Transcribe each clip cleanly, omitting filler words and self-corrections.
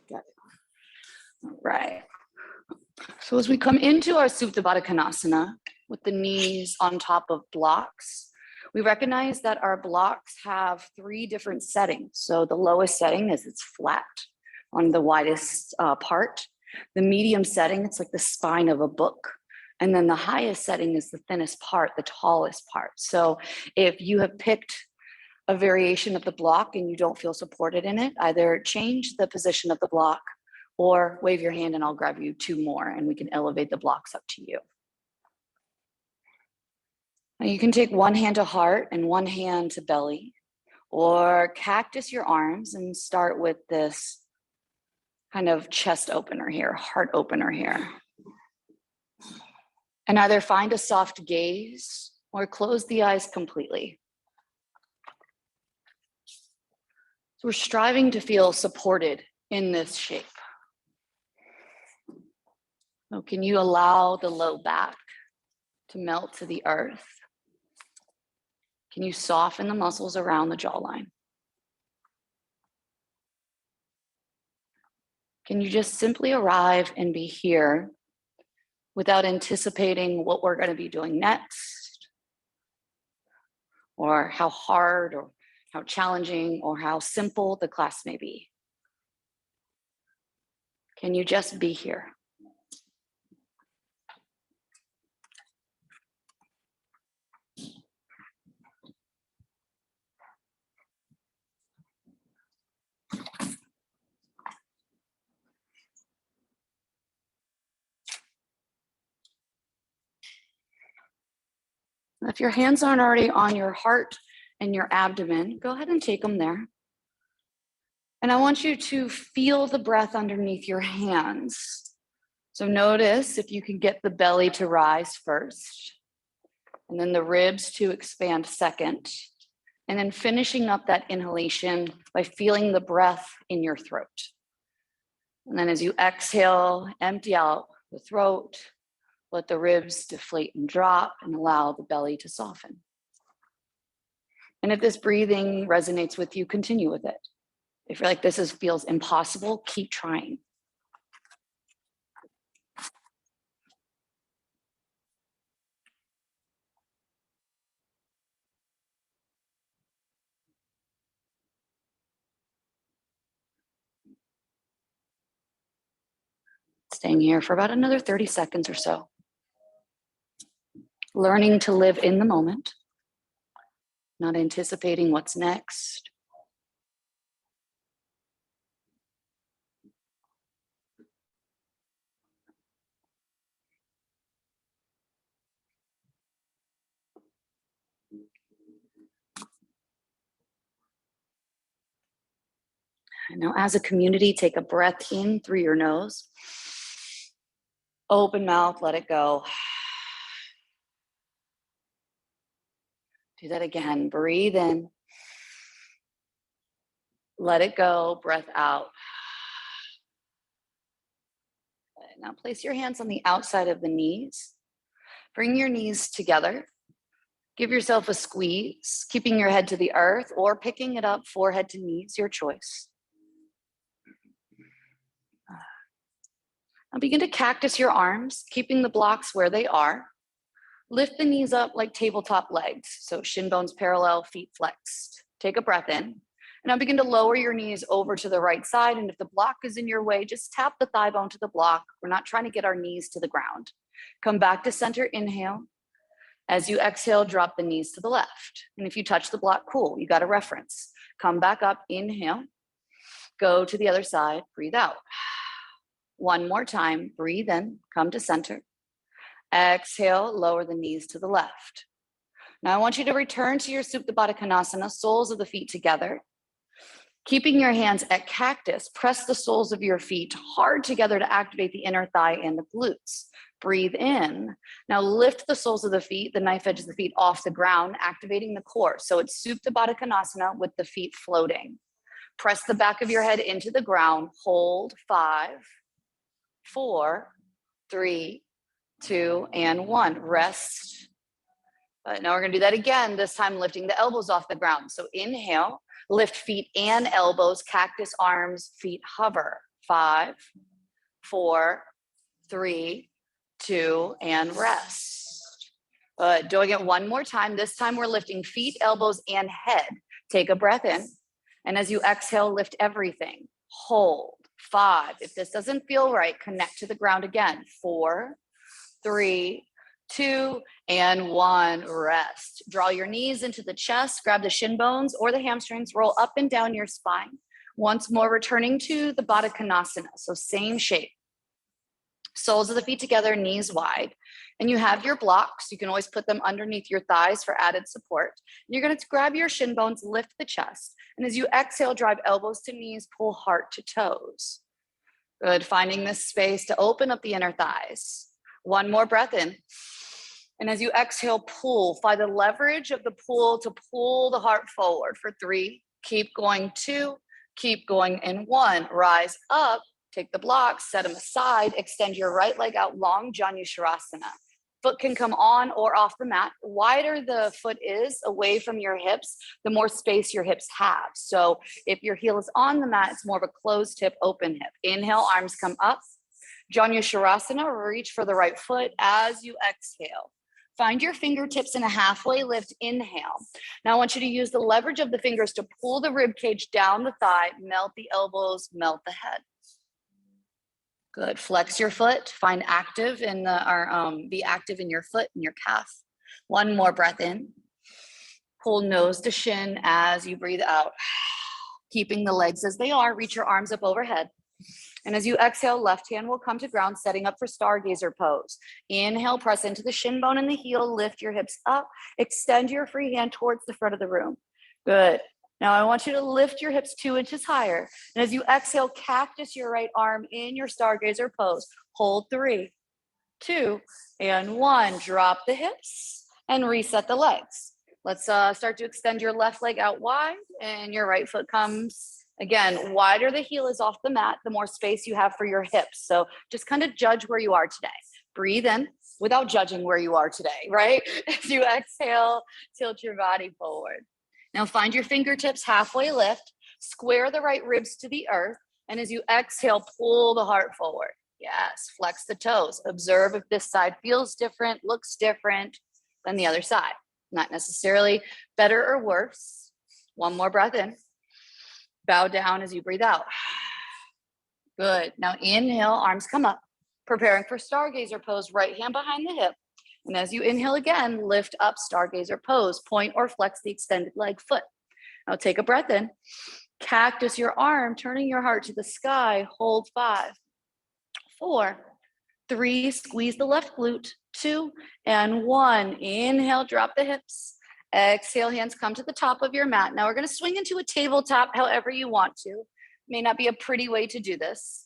Got it. All right. So as we come into our Supta Baddha Konasana with the knees on top of blocks, we recognize that our blocks have 3 different settings. So the lowest setting is it's flat on the widest part. The medium setting, it's like the spine of a book. And then the highest setting is the thinnest part, the tallest part. So if you have picked a variation of the block and you don't feel supported in it, either change the position of the block or wave your hand and I'll grab you 2 more and we can elevate the blocks up to you. Now you can take one hand to heart and one hand to belly, or cactus your arms and start with this kind of chest opener here, heart opener here. And either find a soft gaze or close the eyes completely. So we're striving to feel supported in this shape. So can you allow the low back to melt to the earth? Can you soften the muscles around the jawline? Can you just simply arrive and be here without anticipating what we're going to be doing next, or how hard or how challenging or how simple the class may be? Can you just be here? If your hands aren't already on your heart and your abdomen, go ahead and take them there. And I want you to feel the breath underneath your hands. So notice if you can get the belly to rise first, and then the ribs to expand second, and then finishing up that inhalation by feeling the breath in your throat. And then as you exhale, empty out the throat, let the ribs deflate and drop and allow the belly to soften. And if this breathing resonates with you, continue with it. If you're like, this feels impossible, keep trying. Staying here for about another 30 seconds or so. Learning to live in the moment, not anticipating what's next. And now as a community, take a breath in through your nose. Open mouth, let it go. Do that again. Breathe in. Let it go. Breath out. Now place your hands on the outside of the knees. Bring your knees together. Give yourself a squeeze, keeping your head to the earth or picking it up forehead to knees, your choice. Now begin to cactus your arms, keeping the blocks where they are. Lift the knees up like tabletop legs, so shin bones parallel, feet flexed. Take a breath in. And now begin to lower your knees over to the right side. And if the block is in your way, just tap the thigh bone to the block. We're not trying to get our knees to the ground. Come back to center, inhale. As you exhale, drop the knees to the left. And if you touch the block, cool, you got a reference. Come back up, inhale. Go to the other side, breathe out. One more time, breathe in, come to center. Exhale, lower the knees to the left. Now I want you to return to your Supta Baddha Konasana, soles of the feet together. Keeping your hands at cactus, press the soles of your feet hard together to activate the inner thigh and the glutes. Breathe in. Now lift the soles of the feet, the knife edge of the feet off the ground, activating the core. So it's Supta Baddha Konasana with the feet floating. Press the back of your head into the ground. Hold 5, 4, 3, 2, and 1. Rest. Now we're going to do that again, this time lifting the elbows off the ground. So inhale, lift feet and elbows, cactus arms, feet hover. 5, 4, 3, 2, and rest. Doing it one more time. This time we're lifting feet, elbows, and head. Take a breath in. And as you exhale, lift everything. Hold. 5. If this doesn't feel right, connect to the ground again. 4, 3, 2, and 1. Rest. Draw your knees into the chest. Grab the shin bones or the hamstrings. Roll up and down your spine. Once more, returning to the Baddha Konasana. So same shape. Soles of the feet together, knees wide. And you have your blocks. You can always put them underneath your thighs for added support. You're going to grab your shin bones, lift the chest. And as you exhale, drive elbows to knees, pull heart to toes. Good. Finding this space to open up the inner thighs. One more breath in. And as you exhale, pull. Find the leverage of the pull to pull the heart forward for 3. Keep going. 2. Keep going in 1. Rise up. Take the blocks, set them aside, extend your right leg out long, Janu Shavasana. Foot can come on or off the mat. Wider the foot is away from your hips, the more space your hips have. So if your heel is on the mat, it's more of a closed hip, open hip. Inhale, arms come up. Janu Shavasana, reach for the right foot as you exhale. Find your fingertips in a halfway lift, inhale. Now I want you to use the leverage of the fingers to pull the rib cage down the thigh, melt the elbows, melt the head. Good. Flex your foot. Find active in be active in your foot and your calf. One more breath in. Pull nose to shin as you breathe out. Keeping the legs as they are. Reach your arms up overhead. And as you exhale, left hand will come to ground, setting up for stargazer pose. Inhale, press into the shin bone and the heel. Lift your hips up. Extend your free hand towards the front of the room. Good. Now I want you to lift your hips 2 inches higher. And as you exhale, cactus your right arm in your stargazer pose. Hold 3, 2, and 1. Drop the hips and reset the legs. Let's start to extend your left leg out wide and your right foot comes. Again, wider the heel is off the mat, the more space you have for your hips. So just kind of judge where you are today. Breathe in without judging where you are today, right? As you exhale, tilt your body forward. Now find your fingertips, halfway lift, square the right ribs to the earth. And as you exhale, pull the heart forward. Yes, flex the toes. Observe if this side feels different, looks different than the other side. Not necessarily better or worse. One more breath in. Bow down as you breathe out. Good. Now inhale, arms come up. Preparing for stargazer pose, right hand behind the hip. And as you inhale again, lift up, stargazer pose. Point or flex the extended leg foot. Now take a breath in. Cactus your arm, turning your heart to the sky. Hold 5, 4, 3. Squeeze the left glute. 2 and 1. Inhale, drop the hips. Exhale, hands come to the top of your mat. Now we're going to swing into a tabletop however you want to. May not be a pretty way to do this.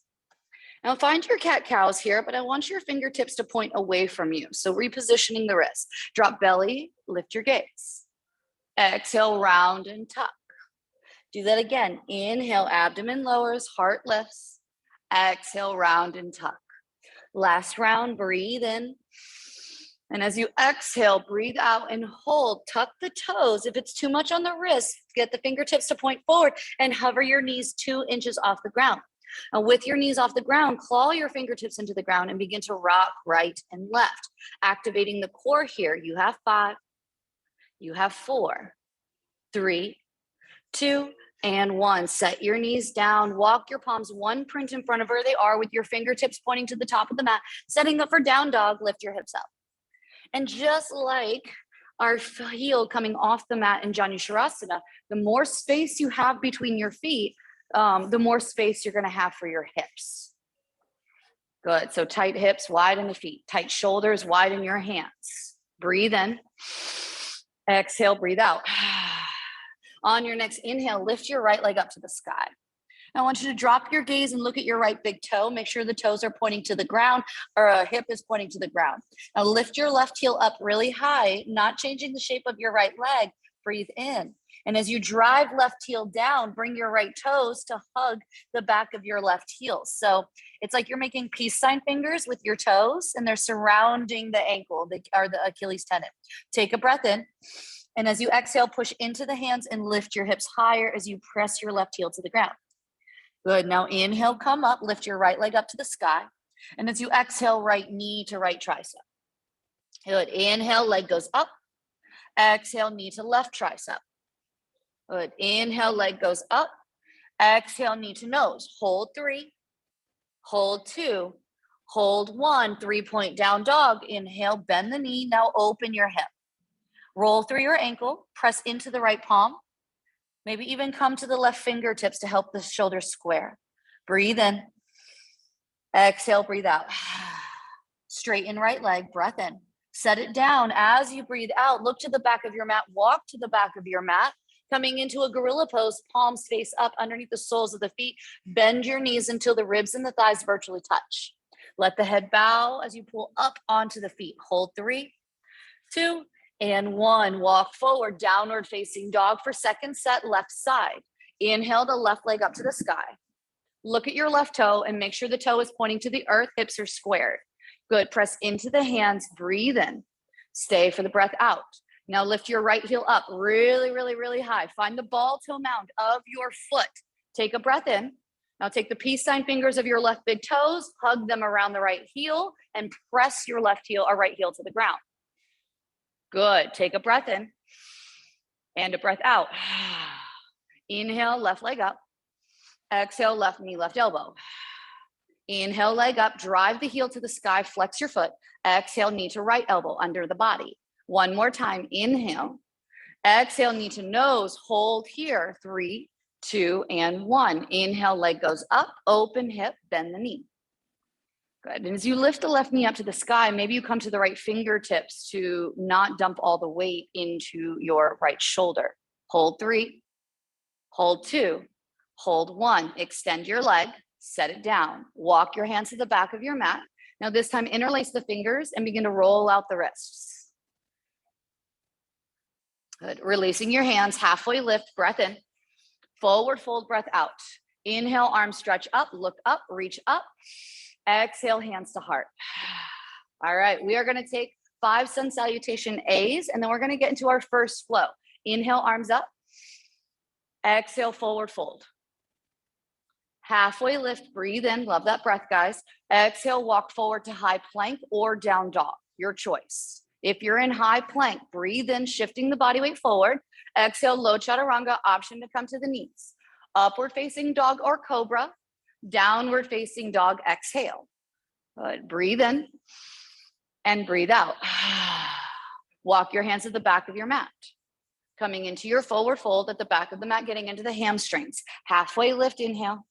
Now find your cat-cows here, but I want your fingertips to point away from you. So repositioning the wrist. Drop belly, lift your gaze. Exhale, round and tuck. Do that again. Inhale, abdomen lowers, heart lifts. Exhale, round and tuck. Last round, breathe in. And as you exhale, breathe out and hold. Tuck the toes. If it's too much on the wrist, get the fingertips to point forward and hover your knees 2 inches off the ground. Now with your knees off the ground, claw your fingertips into the ground and begin to rock right and left. Activating the core here. You have 5, you have 4, 3, 2, and 1. Set your knees down. Walk your palms 1 print in front of where they are with your fingertips pointing to the top of the mat. Setting up for down dog, lift your hips up. And just like our heel coming off the mat in Janu Shavasana, the more space you have between your feet, the more space you're going to have for your hips. Good. So tight hips, widen the feet. Tight shoulders, widen your hands. Breathe in. Exhale, breathe out. On your next inhale, lift your right leg up to the sky. I want you to drop your gaze and look at your right big toe. Make sure the toes are pointing to the ground or a hip is pointing to the ground. Now lift your left heel up really high, not changing the shape of your right leg. Breathe in. And as you drive left heel down, bring your right toes to hug the back of your left heel. So it's like you're making peace sign fingers with your toes and they're surrounding the ankle or the Achilles tendon. Take a breath in. And as you exhale, push into the hands and lift your hips higher as you press your left heel to the ground. Good. Now inhale, come up, lift your right leg up to the sky. And as you exhale, right knee to right tricep. Good. Inhale, leg goes up. Exhale, knee to left tricep. Good. Inhale, leg goes up. Exhale, knee to nose. Hold 3. Hold 2. Hold 1. 3-point down dog. Inhale, bend the knee. Now open your hip. Roll through your ankle. Press into the right palm. Maybe even come to the left fingertips to help the shoulders square. Breathe in. Exhale, breathe out. Straighten right leg, breath in. Set it down. As you breathe out, look to the back of your mat, walk to the back of your mat, coming into a gorilla pose, palms face up underneath the soles of the feet. Bend your knees until the ribs and the thighs virtually touch. Let the head bow as you pull up onto the feet. Hold 3, 2, and 1. Walk forward, downward facing dog for second set, left side. Inhale the left leg up to the sky. Look at your left toe and make sure the toe is pointing to the earth, hips are squared. Good, press into the hands, breathe in. Stay for the breath out. Now lift your right heel up really, really, really high. Find the ball toe mound of your foot. Take a breath in. Now take the peace sign fingers of your left big toes, hug them around the right heel, and press your left heel or right heel to the ground. Good. Take a breath in and a breath out. Inhale, left leg up. Exhale, left knee, left elbow. Inhale, leg up, drive the heel to the sky, flex your foot. Exhale, knee to right elbow under the body. One more time, inhale. Exhale, knee to nose, hold here. 3, 2, and 1. Inhale, leg goes up, open hip, bend the knee. Good. And as you lift the left knee up to the sky, maybe you come to the right fingertips to not dump all the weight into your right shoulder. Hold 3, hold 2, hold 1. Extend your leg, set it down. Walk your hands to the back of your mat. Now this time interlace the fingers and begin to roll out the wrists. Good. Releasing your hands, halfway lift, breath in. Forward fold, breath out. Inhale, arms stretch up, look up, reach up. Exhale, hands to heart. All right, we are going to take 5 sun salutation A's, and then we're going to get into our first flow. Inhale, arms up. Exhale, forward fold. Halfway lift, breathe in. Love that breath, guys. Exhale, walk forward to high plank or down dog, your choice. If you're in high plank, breathe in, shifting the body weight forward. Exhale, low chaturanga, option to come to the knees. Upward facing dog or cobra. Downward facing dog, exhale. Good. Breathe in and breathe out. Walk your hands at the back of your mat. Coming into your forward fold at the back of the mat, getting into the hamstrings. Halfway lift, inhale.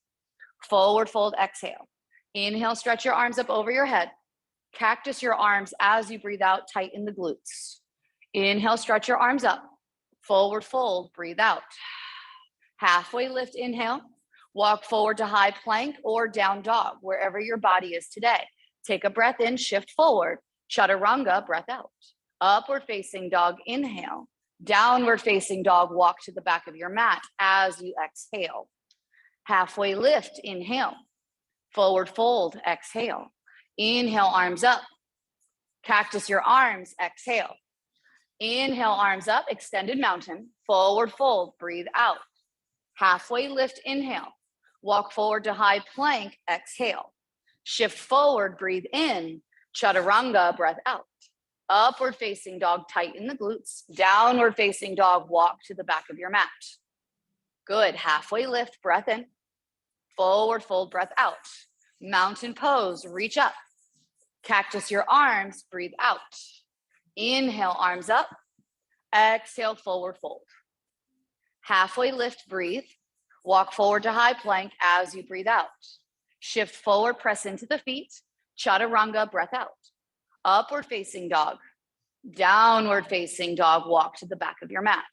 Forward fold, exhale. Inhale, stretch your arms up over your head. Cactus your arms as you breathe out, tighten the glutes. Inhale, stretch your arms up. Forward fold, breathe out. Halfway lift, inhale. Walk forward to high plank or down dog, wherever your body is today. Take a breath in, shift forward. Chaturanga, breath out. Upward facing dog, inhale. Downward facing dog, walk to the back of your mat as you exhale. Halfway lift, inhale. Forward fold, exhale. Inhale, arms up. Cactus your arms, exhale. Inhale, arms up, extended mountain. Forward fold, breathe out. Halfway lift, inhale. Walk forward to high plank, exhale. Shift forward, breathe in. Chaturanga, breath out. Upward facing dog, tighten the glutes. Downward facing dog, walk to the back of your mat. Good. Halfway lift, breath in. Forward fold, breath out. Mountain pose, reach up. Cactus your arms, breathe out. Inhale, arms up. Exhale, forward fold. Halfway lift, breathe. Walk forward to high plank as you breathe out. Shift forward, press into the feet. Chaturanga, breath out. Upward facing dog. Downward facing dog, walk to the back of your mat.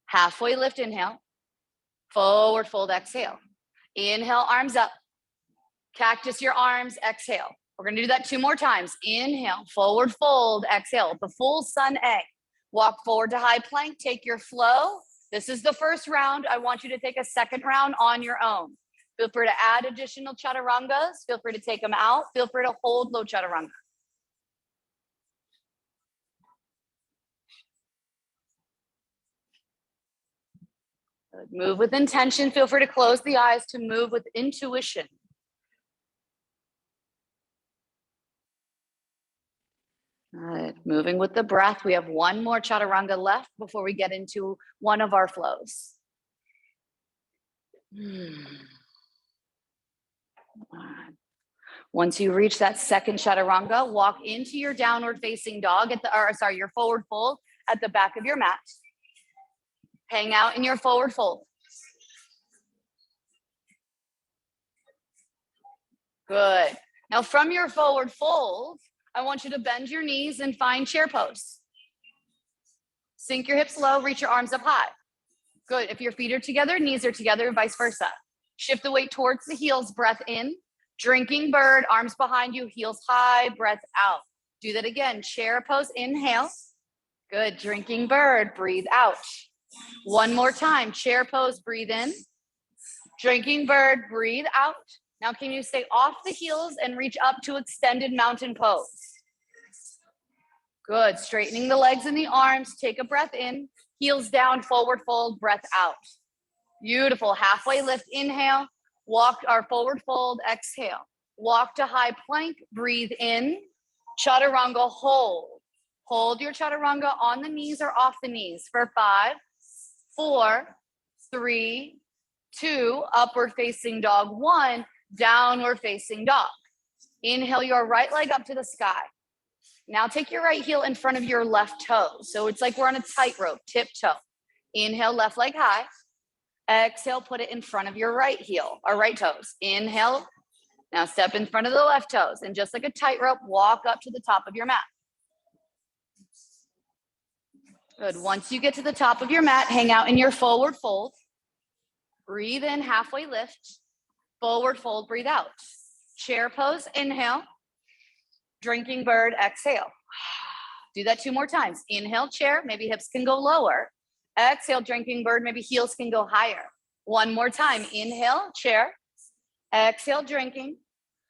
Halfway lift, inhale. Forward fold, exhale. Inhale, arms up. Cactus your arms, exhale. We're going to do that 2 more times. Inhale, forward fold, exhale. The full sun A. Walk forward to high plank, take your flow. This is the first round. I want you to take a second round on your own. Feel free to add additional chaturangas. Feel free to take them out. Feel free to hold low chaturanga. Good. Move with intention. Feel free to close the eyes to move with intuition. Good. Moving with the breath. We have one more chaturanga left before we get into one of our flows. Once you reach that second chaturanga, walk into your downward facing dog your forward fold at the back of your mat. Hang out in your forward fold. Good. Now from your forward fold, I want you to bend your knees and find chair pose. Sink your hips low, reach your arms up high. Good. If your feet are together, knees are together, vice versa. Shift the weight towards the heels, breath in. Drinking bird, arms behind you, heels high, breath out. Do that again. Chair pose, inhale. Good. Drinking bird, breathe out. One more time. Chair pose, breathe in. Drinking bird, breathe out. Now, can you stay off the heels and reach up to extended mountain pose? Good. Straightening the legs and the arms. Take a breath in. Heels down, forward fold, breath out. Beautiful. Halfway lift, inhale. Walk our forward fold, exhale. Walk to high plank, breathe in. Chaturanga, hold. Hold your chaturanga on the knees or off the knees for 5, 4, 3, 2, upward facing dog 1, downward facing dog. Inhale your right leg up to the sky. Now take your right heel in front of your left toe. So it's like we're on a tightrope, tiptoe. Inhale, left leg high. Exhale, put it in front of your right heel, or right toes. Inhale, now step in front of the left toes. And just like a tightrope, walk up to the top of your mat. Good. Once you get to the top of your mat, hang out in your forward fold. Breathe in, halfway lift. Forward fold, breathe out. Chair pose, inhale. Drinking bird, exhale. Do that 2 more times. Inhale, chair, maybe hips can go lower. Exhale, drinking bird, maybe heels can go higher. 1 more time. Inhale, chair. Exhale, drinking.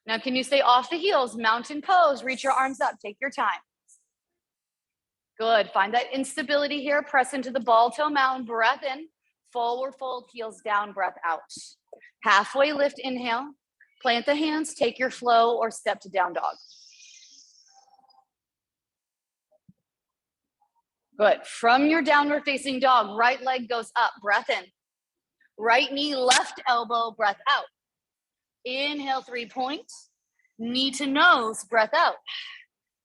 Now, can you stay off the heels? Mountain pose, reach your arms up, take your time. Good. Find that instability here. Press into the ball toe mountain. Breath in. Forward fold, heels down, breath out. Halfway lift, inhale. Plant the hands, take your flow, or step to down dog. Good. From your downward facing dog, right leg goes up, breath in. Right knee, left elbow, breath out. Inhale, 3 points. Knee to nose, breath out.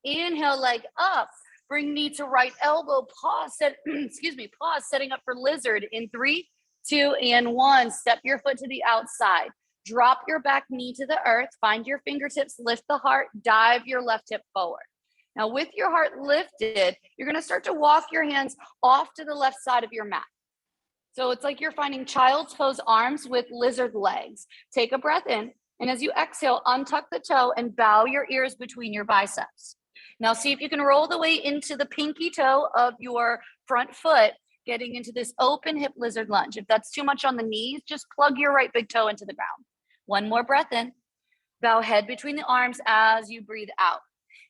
Inhale, leg up. Bring knee to right elbow, pause, pause, setting up for lizard in 3, 2, and 1. Step your foot to the outside. Drop your back knee to the earth. Find your fingertips, lift the heart, dive your left hip forward. Now, with your heart lifted, you're going to start to walk your hands off to the left side of your mat. So it's like you're finding child's pose arms with lizard legs. Take a breath in, and as you exhale, untuck the toe and bow your ears between your biceps. Now, see if you can roll the way into the pinky toe of your front foot, getting into this open hip lizard lunge. If that's too much on the knees, just plug your right big toe into the ground. 1 more breath in. Bow head between the arms as you breathe out.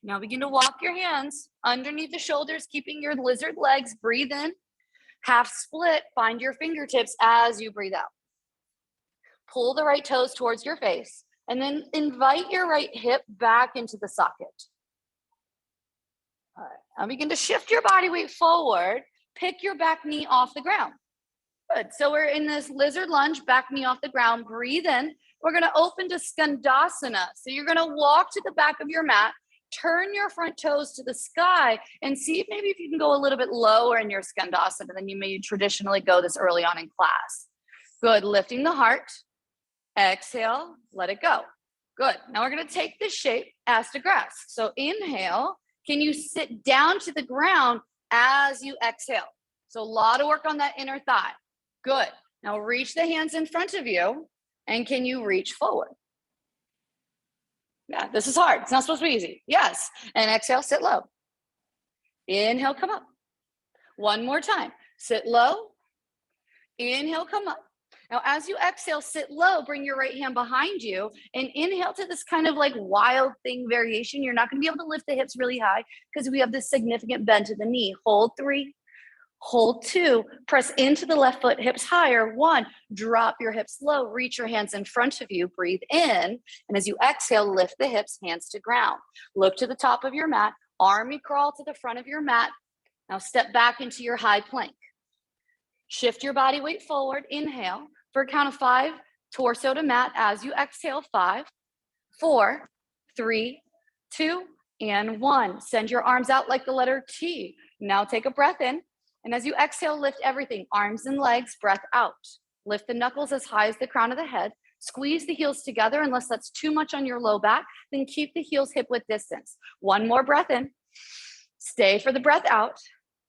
Now begin to walk your hands underneath the shoulders, keeping your lizard legs. Breathe in, half split, find your fingertips as you breathe out. Pull the right toes towards your face, and then invite your right hip back into the socket. All right, now begin to shift your body weight forward, pick your back knee off the ground. Good, so we're in this lizard lunge, back knee off the ground, breathe in. We're gonna open to Skandasana. So you're gonna walk to the back of your mat, turn your front toes to the sky, and see if maybe if you can go a little bit lower in your Skandasana than you may traditionally go this early on in class. Good, lifting the heart. Exhale, let it go. Good, now we're gonna take this shape, Astagrasana. So inhale, can you sit down to the ground as you exhale? So a lot of work on that inner thigh. Good, now reach the hands in front of you, and can you reach forward? Yeah, this is hard. It's not supposed to be easy. Yes. And exhale, sit low. Inhale, come up. 1 more time. Sit low. Inhale, come up. Now, as you exhale, sit low, bring your right hand behind you, and inhale to this kind of like wild thing variation. You're not going to be able to lift the hips really high because we have this significant bend to the knee. Hold 3, Hold 2, press into the left foot, hips higher. 1, drop your hips low, reach your hands in front of you, breathe in. And as you exhale, lift the hips, hands to ground. Look to the top of your mat, army crawl to the front of your mat. Now step back into your high plank. Shift your body weight forward, inhale. For a count of 5, torso to mat as you exhale. 5, 4, 3, 2, and 1. Send your arms out like the letter T. Now take a breath in. And as you exhale, lift everything, arms and legs, breath out. Lift the knuckles as high as the crown of the head. Squeeze the heels together unless that's too much on your low back. Then keep the heels hip width distance. One more breath in. Stay for the breath out.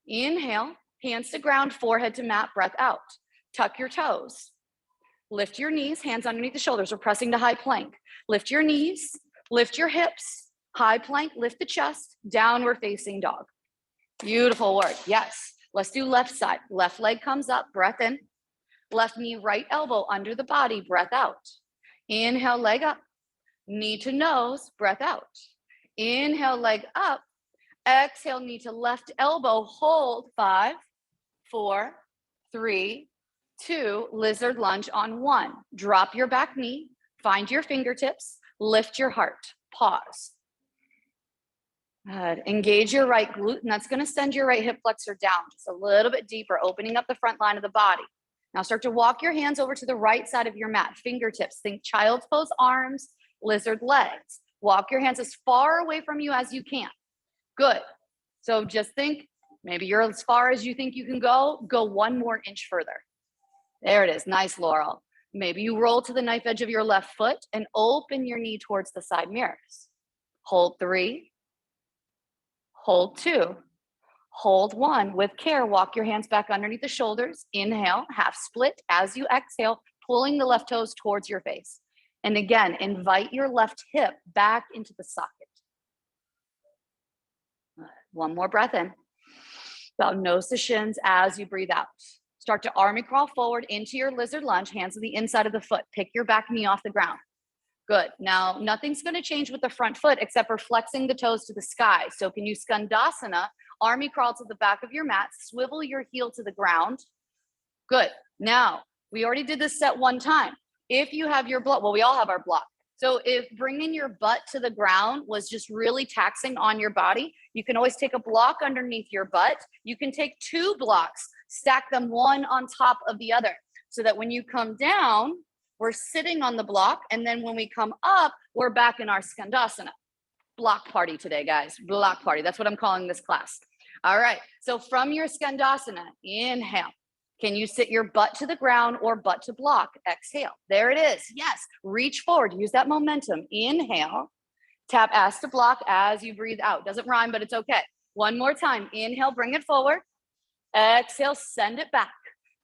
Inhale, hands to ground, forehead to mat, breath out. Tuck your toes. Lift your knees, hands underneath the shoulders. We're pressing to high plank. Lift your knees, lift your hips, high plank, lift the chest, downward facing dog. Beautiful work, yes. Let's do left side. Left leg comes up, breath in. Left knee, right elbow under the body, breath out. Inhale, leg up. Knee to nose, breath out. Inhale, leg up. Exhale, knee to left elbow, hold. 5, 4, 3, 2, lizard lunge on 1. Drop your back knee, find your fingertips, lift your heart, pause. Good. Engage your right glute, and that's going to send your right hip flexor down just a little bit deeper, opening up the front line of the body. Now start to walk your hands over to the right side of your mat, fingertips. Think child's pose arms, lizard legs. Walk your hands as far away from you as you can. Good. So just think, maybe you're as far as you think you can go 1 more inch further. There it is. Nice, Laurel. Maybe you roll to the knife edge of your left foot and open your knee towards the side mirrors. Hold 3. Hold 2, hold 1. With care, walk your hands back underneath the shoulders. Inhale, half split. As you exhale, pulling the left toes towards your face. And again, invite your left hip back into the socket. 1 more breath in. Bow nose to shins as you breathe out. Start to army crawl forward into your lizard lunge, hands to the inside of the foot. Pick your back knee off the ground. Good. Now, nothing's going to change with the front foot except for flexing the toes to the sky. So can you Skandasana, army crawl to the back of your mat, swivel your heel to the ground. Good. Now, we already did this set 1 time. If you have your block, well, we all have our block. So if bringing your butt to the ground was just really taxing on your body, you can always take a block underneath your butt. You can take 2 blocks, stack them one on top of the other, so that when you come down, we're sitting on the block, and then when we come up, we're back in our Skandasana. Block party today, guys. Block party. That's what I'm calling this class. All right. So from your Skandasana, inhale. Can you sit your butt to the ground or butt to block? Exhale. There it is. Yes. Reach forward. Use that momentum. Inhale. Tap ass to block as you breathe out. Doesn't rhyme, but it's okay. 1 more time. Inhale. Bring it forward. Exhale. Send it back.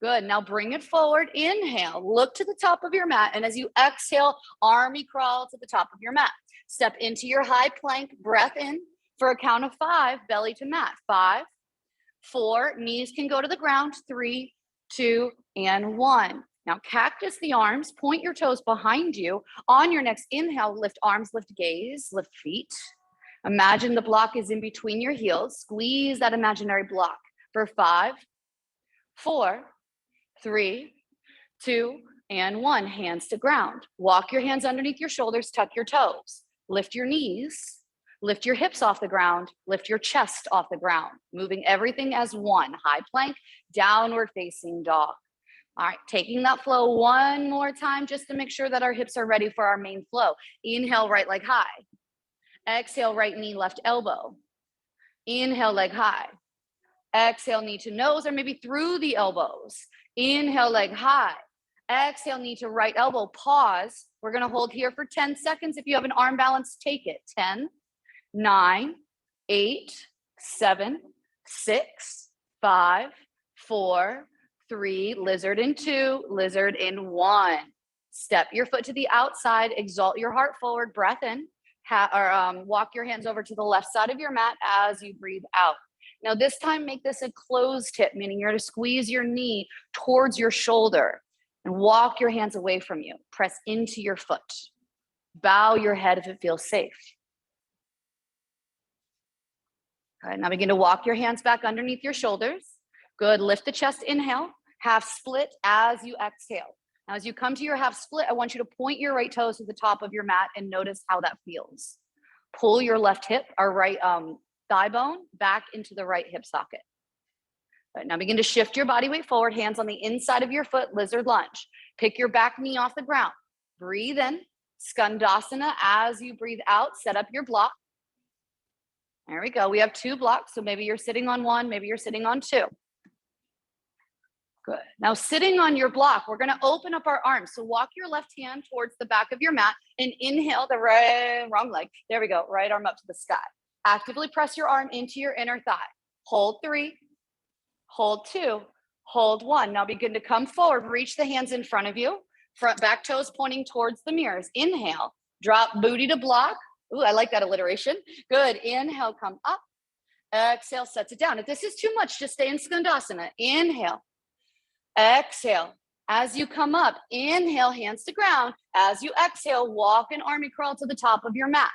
Good. Now bring it forward. Inhale. Look to the top of your mat. And as you exhale, army crawl to the top of your mat. Step into your high plank. Breath in for a count of 5. Belly to mat. 5, 4. Knees can go to the ground. 3, 2, and 1. Now cactus the arms. Point your toes behind you. On your next inhale, lift arms, lift gaze, lift feet. Imagine the block is in between your heels. Squeeze that imaginary block for 5, 4, 3, 2, and 1. Hands to ground. Walk your hands underneath your shoulders, tuck your toes. Lift your knees, lift your hips off the ground, lift your chest off the ground, moving everything as 1. High plank, downward facing dog. All right, taking that flow 1 more time just to make sure that our hips are ready for our main flow. Inhale, right leg high. Exhale, right knee, left elbow. Inhale, leg high. Exhale, knee to nose or maybe through the elbows. Inhale, leg high. Exhale, knee to right elbow. Pause. We're going to hold here for 10 seconds. If you have an arm balance, take it. 10, 9, 8, 7, 6, 5, 4, 3, lizard in 2, lizard in 1. Step your foot to the outside. Exalt your heart forward. Breath in. Walk your hands over to the left side of your mat as you breathe out. Now this time, make this a closed hip, meaning you're to squeeze your knee towards your shoulder and walk your hands away from you. Press into your foot. Bow your head if it feels safe. All right, now begin to walk your hands back underneath your shoulders. Good, lift the chest, inhale, half split as you exhale. Now, as you come to your half split, I want you to point your right toes to the top of your mat and notice how that feels. Pull your left hip, or right thigh bone, back into the right hip socket. All right, now begin to shift your body weight forward, hands on the inside of your foot, lizard lunge. Pick your back knee off the ground. Breathe in, Skandasana. As you breathe out, set up your block. There we go. We have 2 blocks, so maybe you're sitting on 1, maybe you're sitting on 2. Good. Now, sitting on your block, we're going to open up our arms. So walk your left hand towards the back of your mat and inhale the wrong leg. There we go. Right arm up to the sky. Actively press your arm into your inner thigh. Hold 3, hold 2, hold 1. Now begin to come forward. Reach the hands in front of you. Front back toes pointing towards the mirrors. Inhale. Drop booty to block. Ooh, I like that alliteration. Good. Inhale, come up. Exhale, sets it down. If this is too much, just stay in Skandasana. Inhale. Exhale. As you come up, inhale, hands to ground. As you exhale, walk an army crawl to the top of your mat.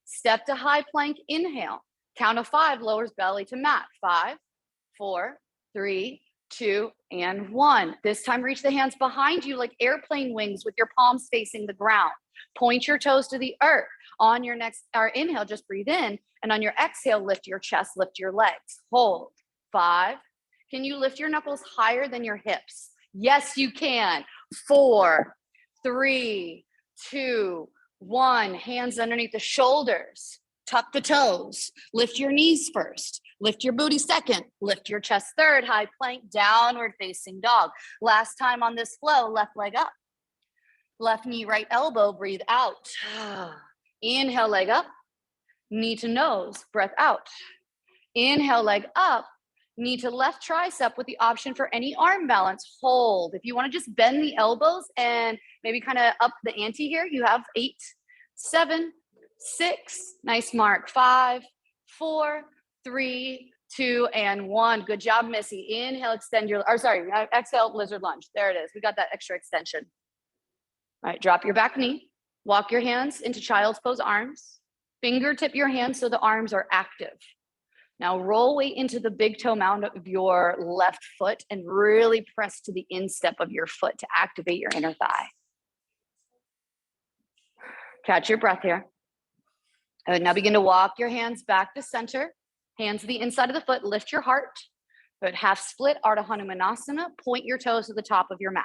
Step to high plank, inhale. Count of 5, lowers belly to mat. 5, 4, 3, 2, and 1. This time, reach the hands behind you like airplane wings with your palms facing the ground. Point your toes to the earth. On your next, or inhale, just breathe in. And on your exhale, lift your chest, lift your legs. Hold. 5. Can you lift your knuckles higher than your hips? Yes, you can. 4, 3, 2, 1. Hands underneath the shoulders. Tuck the toes. Lift your knees first. Lift your booty second. Lift your chest third. High plank, downward facing dog. Last time on this flow, left leg up. Left knee, right elbow, breathe out. Inhale, leg up. Knee to nose, breath out. Inhale, leg up. Knee to left tricep with the option for any arm balance. Hold. If you want to just bend the elbows and maybe kind of up the ante here, you have 8, 7, 6. Nice mark. 5, 4, 3, 2, and 1. Good job, Missy. Inhale, extend your, exhale, lizard lunge. There it is. We got that extra extension. All right, drop your back knee. Walk your hands into child's pose arms. Fingertip your hands so the arms are active. Now roll weight into the big toe mound of your left foot and really press to the instep of your foot to activate your inner thigh. Catch your breath here. And now begin to walk your hands back to center. Hands to the inside of the foot, lift your heart. Good, half split, Ardha Hanumanasana. Point your toes to the top of your mat.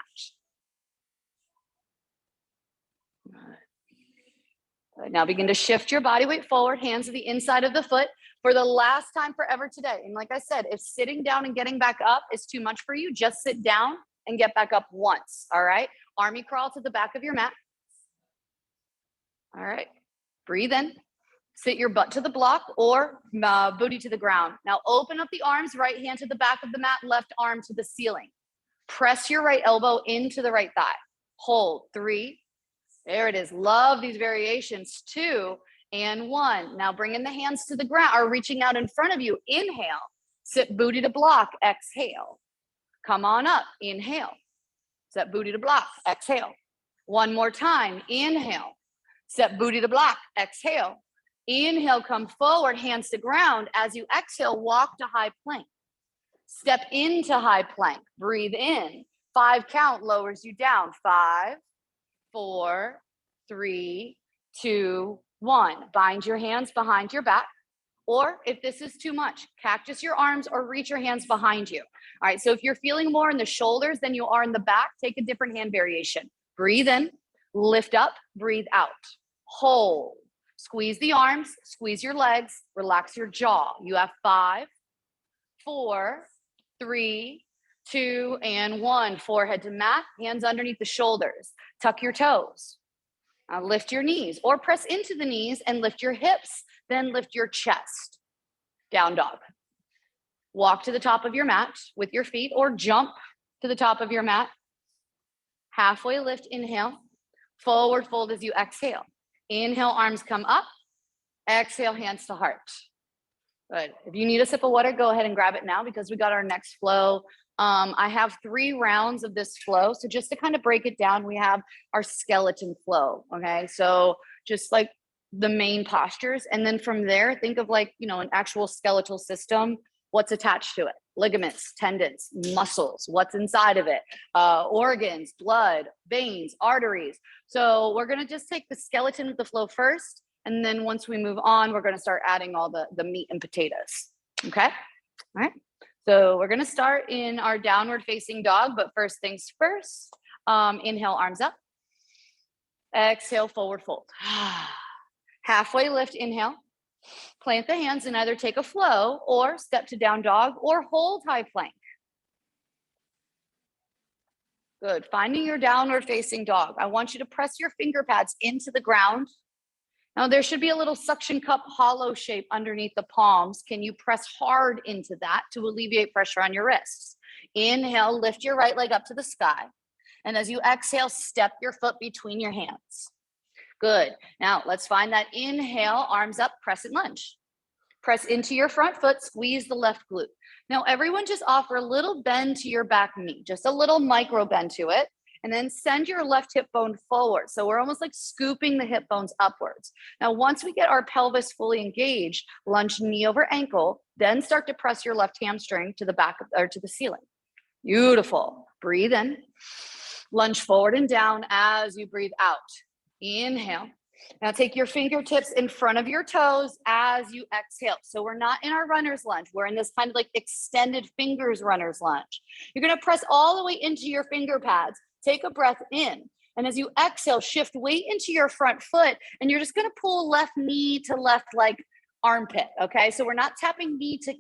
Good. Now begin to shift your body weight forward, hands to the inside of the foot. For the last time forever today. And like I said, if sitting down and getting back up is too much for you, just sit down and get back up once, all right? Army crawl to the back of your mat. All right, breathe in. Sit your butt to the block or booty to the ground. Now open up the arms, right hand to the back of the mat, left arm to the ceiling. Press your right elbow into the right thigh. Hold. 3. There it is. Love these variations. 2. And 1. Now bring in the hands to the ground or reaching out in front of you. Inhale. Sit booty to block. Exhale. Come on up. Inhale. Set booty to block. Exhale. One more time. Inhale. Set booty to block. Exhale. Inhale. Come forward. Hands to ground. As you exhale, walk to high plank. Step into high plank. Breathe in. 5 count lowers you down. 5, 4, 3, 2, 1. Bind your hands behind your back. Or if this is too much, cactus your arms or reach your hands behind you. All right, so if you're feeling more in the shoulders than you are in the back, take a different hand variation. Breathe in, lift up, breathe out. Hold. Squeeze the arms, squeeze your legs, relax your jaw. You have 5, 4, 3, 2, and 1. Forehead to mat, hands underneath the shoulders. Tuck your toes. Lift your knees or press into the knees and lift your hips, then lift your chest. Down dog. Walk to the top of your mat with your feet or jump to the top of your mat. Halfway lift, inhale. Forward fold as you exhale. Inhale, arms come up. Exhale, hands to heart. Good. If you need a sip of water, go ahead and grab it now because we got our next flow. I have 3 rounds of this flow. So just to kind of break it down, we have our skeleton flow. Okay. So just like the main postures. And then from there, think of like, an actual skeletal system What's attached to it? Ligaments, tendons, muscles, what's inside of it, organs, blood, veins, arteries. So we're gonna just take the skeleton of the flow first, and then once we move on, we're gonna start adding all the meat and potatoes, okay? All right, so we're gonna start in our downward facing dog, but first things first, inhale, arms up. Exhale, forward fold. Halfway lift, inhale. Plant the hands and either take a flow or step to down dog or hold high plank. Good. Finding your downward facing dog. I want you to press your finger pads into the ground. Now there should be a little suction cup hollow shape underneath the palms. Can you press hard into that to alleviate pressure on your wrists? Inhale, lift your right leg up to the sky. And as you exhale, step your foot between your hands. Good. Now let's find that inhale, arms up, crescent lunge. Press into your front foot, squeeze the left glute. Now everyone just offer a little bend to your back knee, just a little micro bend to it, and then send your left hip bone forward. So we're almost like scooping the hip bones upwards. Now, once we get our pelvis fully engaged, lunge knee over ankle, then start to press your left hamstring to the back or to the ceiling. Beautiful. Breathe in. Lunge forward and down as you breathe out. Inhale. Now take your fingertips in front of your toes as you exhale. So we're not in our runner's lunge. We're in this kind of like extended fingers runner's lunge. You're going to press all the way into your finger pads. Take a breath in. And as you exhale, shift weight into your front foot. And you're just going to pull left knee to left like armpit. Okay. So we're not tapping knee to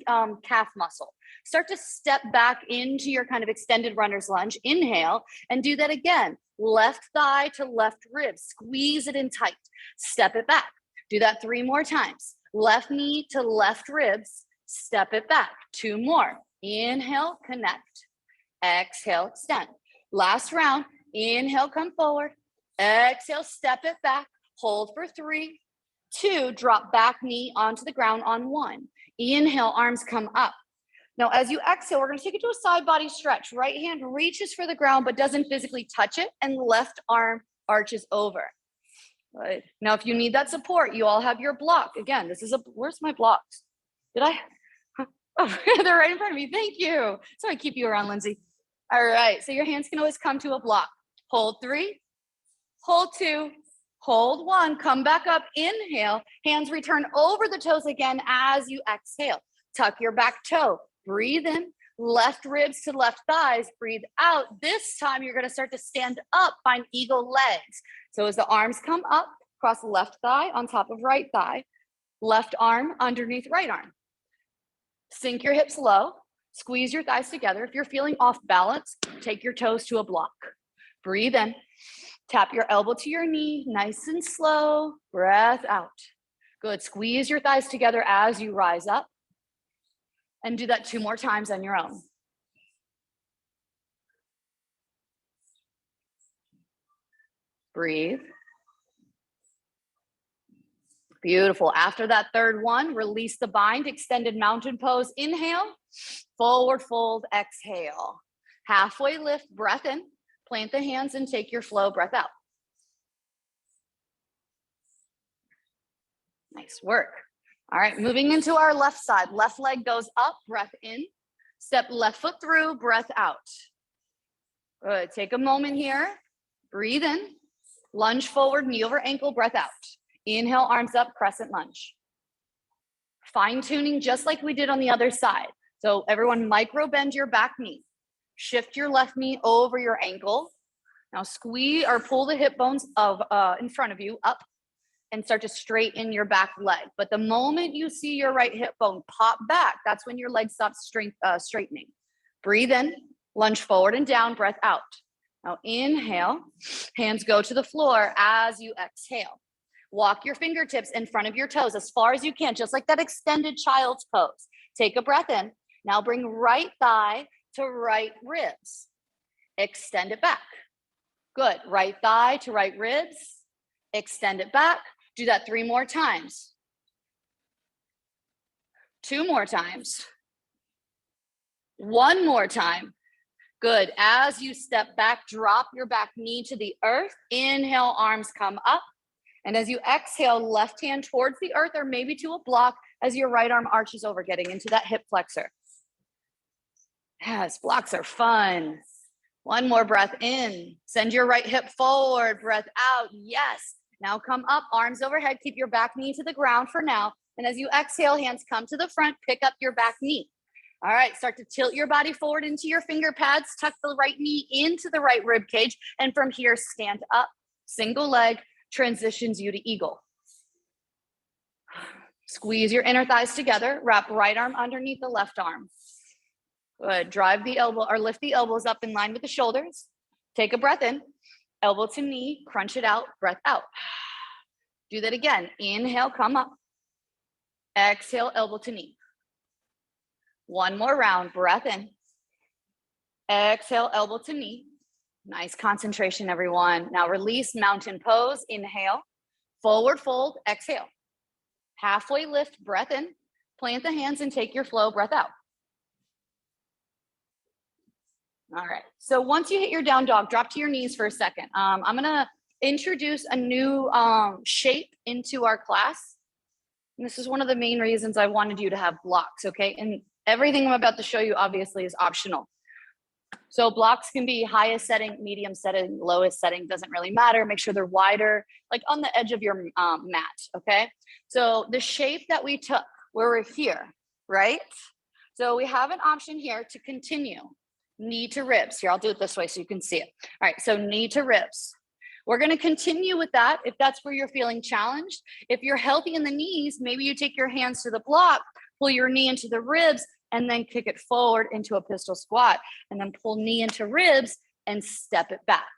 calf muscle. Start to step back into your kind of extended runner's lunge. Inhale and do that again. Left thigh to left rib. Squeeze it in tight. Step it back. Do that 3 more times. Left knee to left ribs. Step it back. 2 more. Inhale, connect. Exhale, extend. Last round. Inhale, come forward. Exhale, step it back. Hold for 3, 2, drop back knee onto the ground on 1. Inhale, arms come up. Now, as you exhale, we're going to take it to a side body stretch. Right hand reaches for the ground, but doesn't physically touch it, and left arm arches over. Right. Now, if you need that support, you all have your block. Again, this is where's my blocks? Did I? Oh, they're right in front of me. Thank you. So I keep you around, Lindsay. All right. So your hands can always come to a block. Hold 3, hold 2, hold 1, come back up, inhale, hands return over the toes again as you exhale. Tuck your back toe. Breathe in, left ribs to left thighs, breathe out. This time you're going to start to stand up, find eagle legs. So as the arms come up, cross left thigh on top of right thigh, left arm underneath right arm. Sink your hips low, squeeze your thighs together. If you're feeling off balance, take your toes to a block. Breathe in, tap your elbow to your knee, nice and slow, breath out. Good, squeeze your thighs together as you rise up. And do that 2 more times on your own. Breathe. Beautiful. After that third one, release the bind, extended mountain pose. Inhale, forward fold, exhale. Halfway lift, breath in, plant the hands and take your flow, breath out. Nice work. All right, moving into our left side. Left leg goes up, breath in. Step left foot through, breath out. Good, take a moment here. Breathe in, lunge forward, knee over ankle, breath out. Inhale, arms up, crescent lunge. Fine tuning just like we did on the other side. So everyone micro bend your back knee. Shift your left knee over your ankle. Now squeeze or pull the hip bones in front of you up and start to straighten your back leg. But the moment you see your right hip bone pop back, that's when your leg stops straightening. Breathe in, lunge forward and down, breath out. Now inhale, hands go to the floor as you exhale. Walk your fingertips in front of your toes as far as you can, just like that extended child's pose. Take a breath in. Now bring right thigh to right ribs. Extend it back. Good. Right thigh to right ribs. Extend it back. Do that 3 more times. 2 more times. 1 more time. Good. As you step back, drop your back knee to the earth. Inhale, arms come up. And as you exhale, left hand towards the earth or maybe to a block as your right arm arches over, getting into that hip flexor. Yes, blocks are fun. One more breath in. Send your right hip forward, breath out. Yes. Now come up, arms overhead. Keep your back knee to the ground for now. And as you exhale, hands come to the front, pick up your back knee. All right, start to tilt your body forward into your finger pads, tuck the right knee into the right rib cage, and from here, stand up, single leg, transitions you to eagle. Squeeze your inner thighs together, wrap right arm underneath the left arm. Good, drive the elbow or lift the elbows up in line with the shoulders. Take a breath in, elbow to knee, crunch it out, breath out. Do that again, inhale, come up. Exhale, elbow to knee. One more round, breath in. Exhale, elbow to knee. Nice concentration, everyone. Now release, mountain pose, inhale. Forward fold, exhale. Halfway lift, breath in. Plant the hands and take your flow, breath out. All right, so once you hit your down dog, drop to your knees for a second. I'm gonna introduce a new shape into our class. And this is one of the main reasons I wanted you to have blocks, okay? And everything I'm about to show you obviously is optional. So blocks can be highest setting, medium setting, lowest setting, doesn't really matter. Make sure they're wider, like on the edge of your mat, okay? So the shape that we took, where we're here, right? So we have an option here to continue. Knee to ribs. Here, I'll do it this way so you can see it. All right, so knee to ribs. We're gonna continue with that if that's where you're feeling challenged. If you're healthy in the knees, maybe you take your hands to the block, pull your knee into the ribs, and then kick it forward into a pistol squat, and then pull knee into ribs and step it back,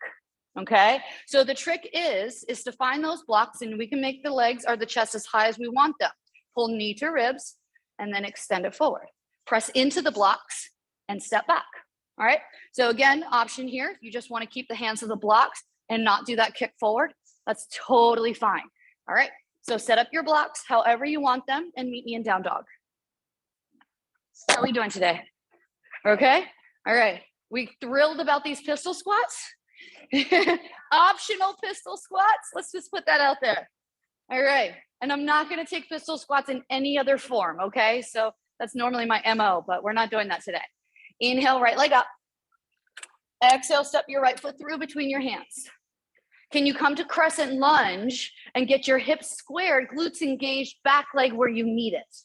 okay? So the trick is to find those blocks, and we can make the legs or the chest as high as we want them. Pull knee to ribs, and then extend it forward. Press into the blocks and step back, all right? So again, option here, if you just wanna keep the hands to the blocks and not do that kick forward, that's totally fine, all right? So set up your blocks however you want them and meet me in down dog. How are we doing today? Okay, all right. We thrilled about these pistol squats? Optional pistol squats, let's just put that out there. All right, and I'm not gonna take pistol squats in any other form, okay? So that's normally my MO, but we're not doing that today. Inhale, right leg up. Exhale, step your right foot through between your hands. Can you come to crescent lunge and get your hips squared, glutes engaged, back leg where you need it?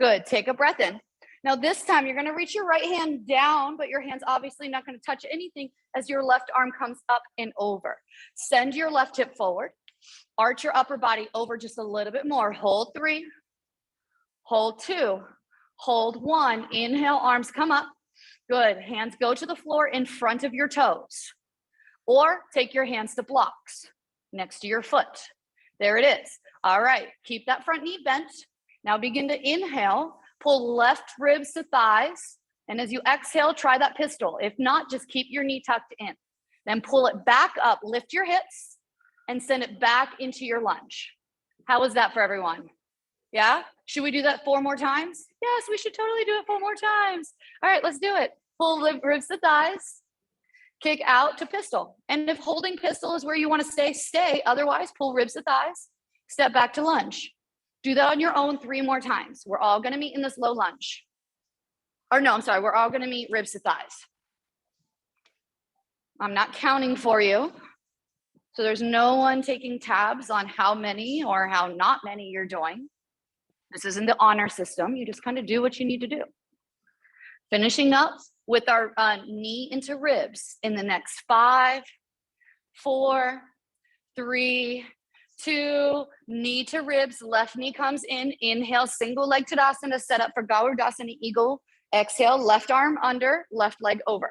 Good, take a breath in. Now this time you're gonna reach your right hand down, but your hand's obviously not gonna touch anything as your left arm comes up and over. Send your left hip forward. Arch your upper body over just a little bit more. Hold 3, hold 2, hold 1. Inhale, arms come up. Good, hands go to the floor in front of your toes. Or take your hands to blocks next to your foot. There it is. All right, keep that front knee bent. Now begin to inhale, pull left ribs to thighs. And as you exhale, try that pistol. If not, just keep your knee tucked in. Then pull it back up, lift your hips and send it back into your lunge. How was that for everyone? Yeah? Should we do that 4 more times? Yes, we should totally do it 4 more times. All right, let's do it. Pull ribs to thighs, kick out to pistol. And if holding pistol is where you want to stay, stay. Otherwise, pull ribs to thighs, step back to lunge. Do that on your own 3 more times. We're all gonna meet in this low lunge. Or no, I'm sorry, we're all gonna meet ribs to thighs. I'm not counting for you. So there's no one taking tabs on how many or how not many you're doing. This isn't the honor system. You just kind of do what you need to do. Finishing up with our knee into ribs in the next 5, 4, 3, 2, knee to ribs, left knee comes in, inhale, single leg Tadasana, set up for Garudasana Eagle, exhale, left arm under, left leg over.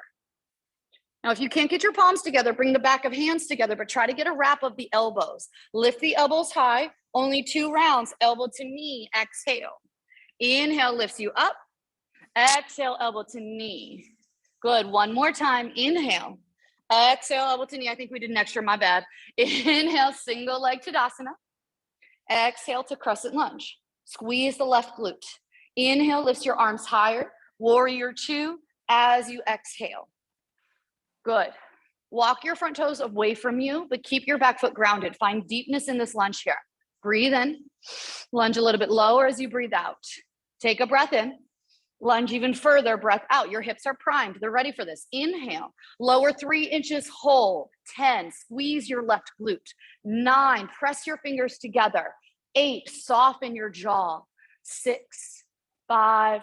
Now, if you can't get your palms together, bring the back of hands together, but try to get a wrap of the elbows. Lift the elbows high, only 2 rounds, elbow to knee, exhale. Inhale lifts you up, exhale, elbow to knee. Good, 1 more time, inhale. Exhale, elbow to knee. I think we did an extra, my bad. Inhale, single leg Tadasana. Exhale to crescent lunge. Squeeze the left glute. Inhale, lifts your arms higher. Warrior 2 as you exhale. Good. Walk your front toes away from you, but keep your back foot grounded. Find deepness in this lunge here. Breathe in. Lunge a little bit lower as you breathe out. Take a breath in. Lunge even further, breath out. Your hips are primed. They're ready for this. Inhale, lower 3 inches, hold. 10, squeeze your left glute. 9, press your fingers together. 8, soften your jaw. 6, 5,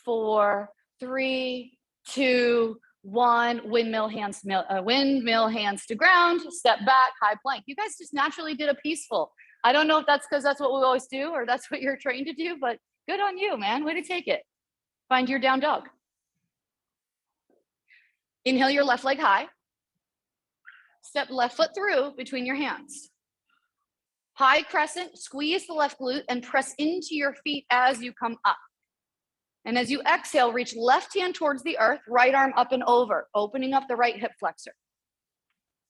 4, 3, 2, 1. Windmill hands to ground. Step back, high plank. You guys just naturally did a peaceful. I don't know if that's because that's what we always do or that's what you're trained to do, but good on you, man. Way to take it. Find your down dog. Inhale your left leg high. Step left foot through between your hands. High crescent, squeeze the left glute and press into your feet as you come up. And as you exhale, reach left hand towards the earth, right arm up and over, opening up the right hip flexor.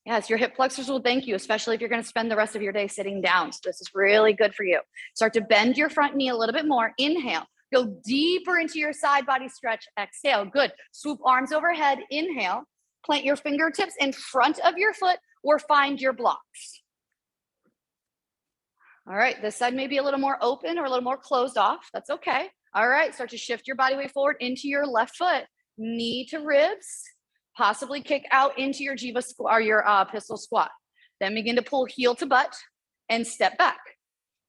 Yes, your hip flexors will thank you, especially if you're going to spend the rest of your day sitting down. So this is really good for you. Start to bend your front knee a little bit more. Inhale. Go deeper into your side body stretch. Exhale. Good. Swoop arms overhead. Inhale. Plant your fingertips in front of your foot or find your blocks. All right. This side may be a little more open or a little more closed off. That's okay. All right. Start to shift your body weight forward into your left foot. Knee to ribs. Possibly kick out into your Jiva squat or your pistol squat. Then begin to pull heel to butt and step back.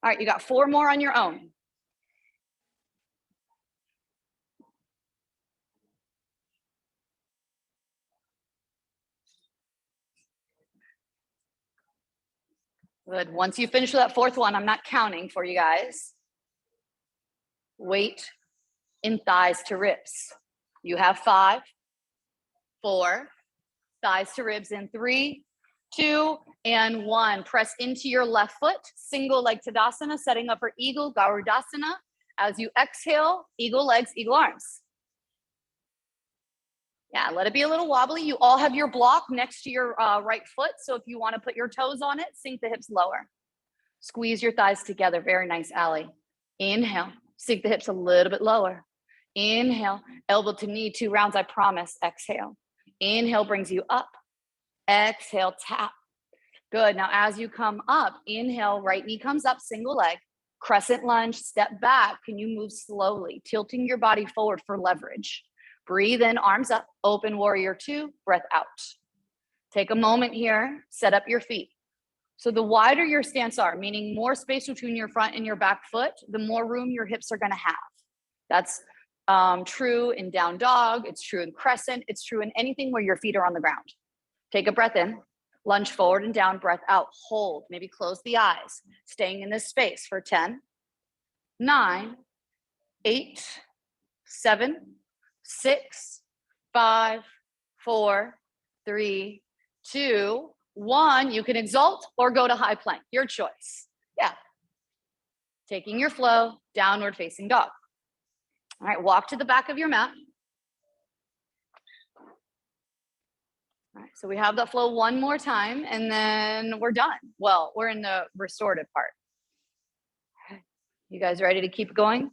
All right. You got 4 more on your own. Good. Once you finish with that 4th one, I'm not counting for you guys. Weight in thighs to ribs. You have 5, 4, thighs to ribs in 3, 2, and 1. Press into your left foot, single leg Tadasana, setting up for Eagle Garudasana. As you exhale, eagle legs, eagle arms. Yeah, let it be a little wobbly. You all have your block next to your right foot. So if you want to put your toes on it, sink the hips lower. Squeeze your thighs together. Very nice, Allie. Inhale, sink the hips a little bit lower. Inhale, elbow to knee, 2 rounds, I promise. Exhale. Inhale brings you up. Exhale, tap. Good. Now as you come up, inhale, right knee comes up, single leg. Crescent lunge, step back. Can you move slowly, tilting your body forward for leverage? Breathe in, arms up, open warrior 2, breath out. Take a moment here, set up your feet. So the wider your stance are, meaning more space between your front and your back foot, the more room your hips are gonna have. That's true in down dog, it's true in crescent, it's true in anything where your feet are on the ground. Take a breath in, lunge forward and down, breath out, hold, maybe close the eyes, staying in this space for 10, 9, 8, 7, 6, 5, 4, 3, 2, 1. You can exalt or go to high plank, your choice. Yeah. Taking your flow, downward facing dog. All right, walk to the back of your mat. All right, so we have that flow one more time and then we're done. Well, we're in the restorative part. You guys ready to keep going?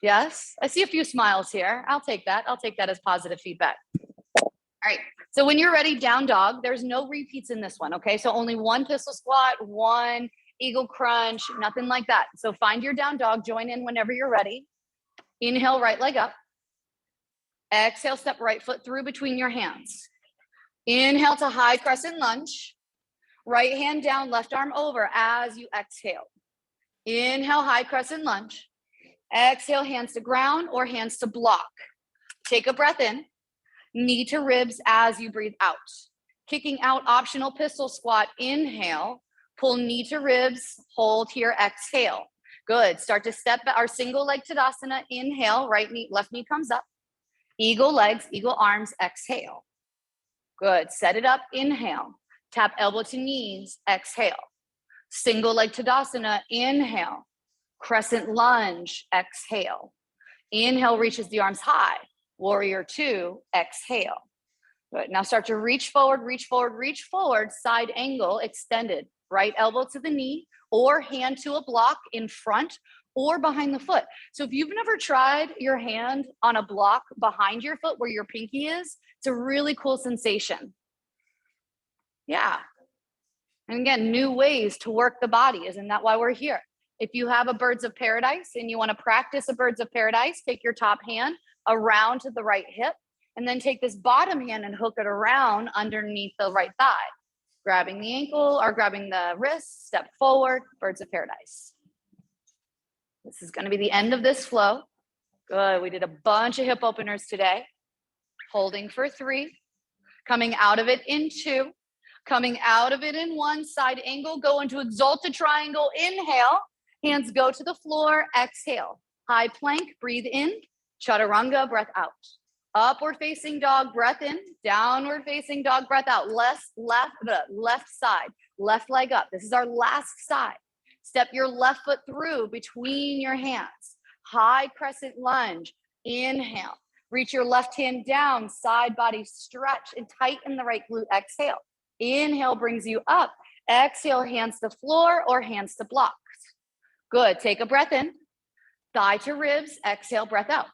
Yes, I see a few smiles here. I'll take that. I'll take that as positive feedback. All right, so when you're ready, down dog, there's no repeats in this one, okay? So only 1 pistol squat, 1 eagle crunch, nothing like that. So find your down dog, join in whenever you're ready. Inhale, right leg up. Exhale, step right foot through between your hands. Inhale to high crescent lunge. Right hand down, left arm over as you exhale. Inhale, high crescent lunge. Exhale, hands to ground or hands to block. Take a breath in, knee to ribs as you breathe out. Kicking out, optional pistol squat. Inhale, pull knee to ribs, hold here, exhale. Good. Start to step back, our single leg Tadasana. Inhale, right knee, left knee comes up. Eagle legs, eagle arms, exhale. Good. Set it up, inhale. Tap elbow to knees, exhale. Single leg Tadasana, inhale. Crescent lunge, exhale. Inhale, reaches the arms high. Warrior 2, exhale. Good. Now start to reach forward, reach forward, reach forward, side angle, extended. Right elbow to the knee or hand to a block in front or behind the foot. So if you've never tried your hand on a block behind your foot where your pinky is, it's a really cool sensation. Yeah. And again, new ways to work the body. Isn't that why we're here? If you have a Birds of Paradise and you want to practice a Birds of Paradise, take your top hand, around to the right hip, and then take this bottom hand and hook it around underneath the right thigh. Grabbing the ankle or grabbing the wrist, step forward, birds of paradise. This is going to be the end of this flow. Good, we did a bunch of hip openers today. Holding for 3, coming out of it in 2, coming out of it in 1, side angle, go into exalted triangle, inhale, hands go to the floor, exhale. High plank, breathe in, chaturanga, breath out. Upward facing dog, breath in, downward facing dog, breath out. Left side, left leg up. This is our last side. Step your left foot through between your hands. High crescent lunge, inhale. Reach your left hand down, side body stretch and tighten the right glute, exhale. Inhale brings you up. Exhale, hands to floor or hands to blocks. Good, take a breath in. Thigh to ribs, exhale, breath out.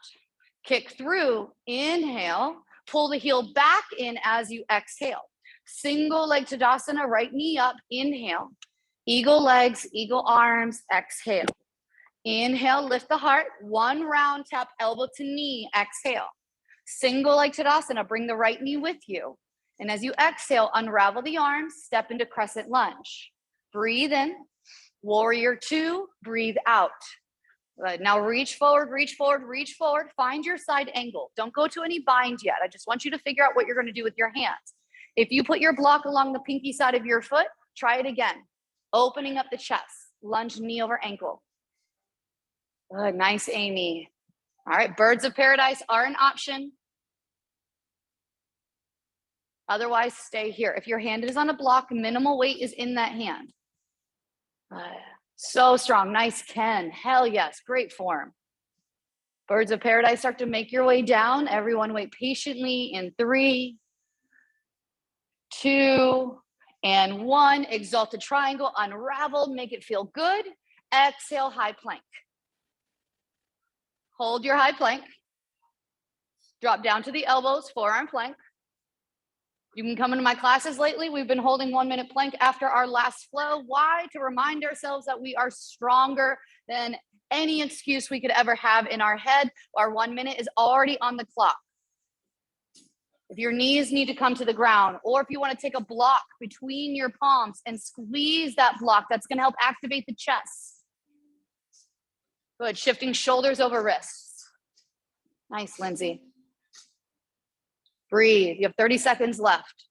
Kick through, inhale, pull the heel back in as you exhale. Single leg Tadasana, right knee up, inhale. Eagle legs, eagle arms, exhale. Inhale, lift the heart, 1 round tap, elbow to knee, exhale. Single leg Tadasana, bring the right knee with you. And as you exhale, unravel the arms, step into crescent lunge. Breathe in, warrior 2, breathe out. Good. Now reach forward, reach forward, reach forward. Find your side angle. Don't go to any bind yet. I just want you to figure out what you're going to do with your hands. If you put your block along the pinky side of your foot, try it again. Opening up the chest. Lunge knee over ankle. Good. Nice, Amy. All right. Birds of paradise are an option. Otherwise, stay here. If your hand is on a block, minimal weight is in that hand. So strong. Nice, Ken. Hell yes. Great form. Birds of paradise, start to make your way down. Everyone wait patiently in 3, 2, and 1. Exalted triangle, unravel, make it feel good. Exhale, high plank. Hold your high plank. Drop down to the elbows, forearm plank. You can come into my classes lately. We've been holding 1 minute plank after our last flow. Why? To remind ourselves that we are stronger than any excuse we could ever have in our head. Our 1 minute is already on the clock. If your knees need to come to the ground, or if you want to take a block between your palms and squeeze that block, that's going to help activate the chest. Good. Shifting shoulders over wrists. Nice, Lindsay. Breathe. You have 30 seconds left.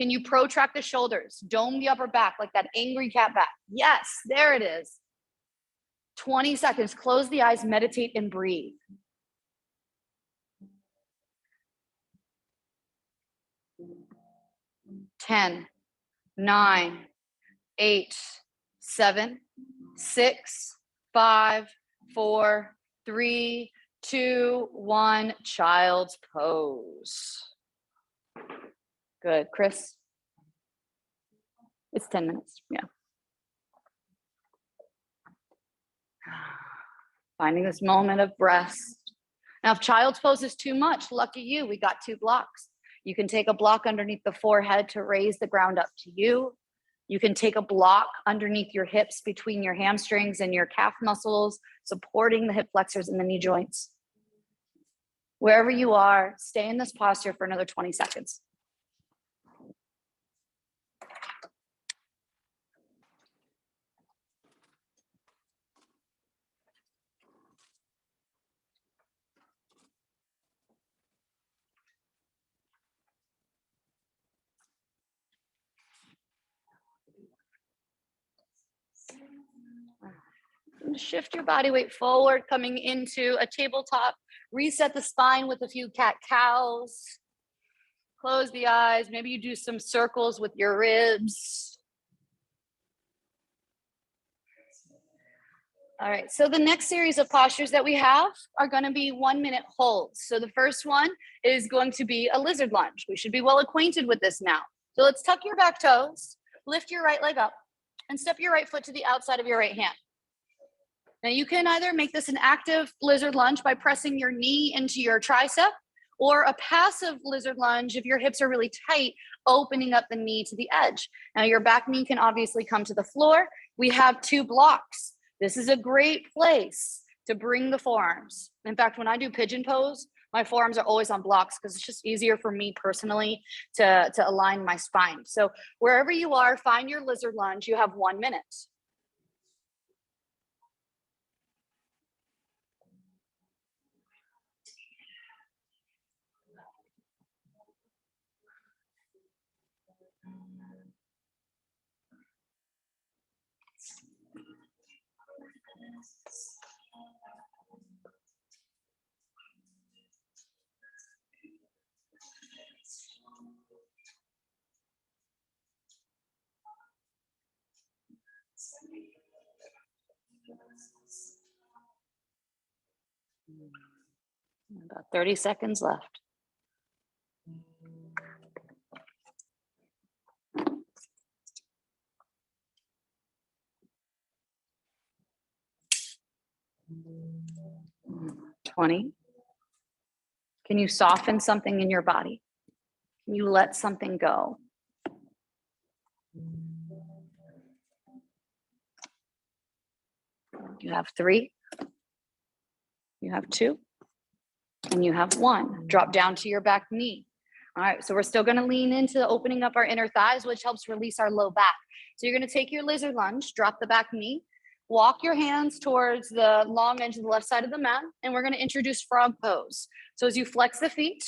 Can you protract the shoulders? Dome the upper back like that angry cat back. Yes, there it is. 20 seconds. Close the eyes, meditate, and breathe. Ten, 9, 8, 7, 6, 5, 4, 3, 2, 1. Child's pose. Good. Chris? It's 10 minutes. Yeah. Finding this moment of rest. Now, if child's pose is too much, lucky you, we got 2 blocks. You can take a block underneath the forehead to raise the ground up to you. You can take a block underneath your hips between your hamstrings and your calf muscles, supporting the hip flexors and the knee joints. Wherever you are, stay in this posture for another 20 seconds. Shift your body weight forward, coming into a tabletop. Reset the spine with a few cat-cows. Close the eyes. Maybe you do some circles with your ribs. All right, so the next series of postures that we have are going to be 1 minute holds. So the first one is going to be a lizard lunge. We should be well acquainted with this now. So let's tuck your back toes, lift your right leg up, and step your right foot to the outside of your right hand. Now you can either make this an active lizard lunge by pressing your knee into your tricep, or a passive lizard lunge if your hips are really tight, opening up the knee to the edge. Now your back knee can obviously come to the floor. We have 2 blocks. This is a great place to bring the forearms. In fact, when I do pigeon pose, My forearms are always on blocks because it's just easier for me personally to align my spine. So wherever you are, find your lizard lunge. You have 1 minute. About 30 seconds left. Mm, 20. Can you soften something in your body? Can you let something go? You have 3. You have 2. And you have 1. Drop down to your back knee. All right, so we're still gonna lean into opening up our inner thighs, which helps release our low back. So you're gonna take your lizard lunge, drop the back knee, walk your hands towards the long edge of the left side of the mat, and we're gonna introduce frog pose. So as you flex the feet,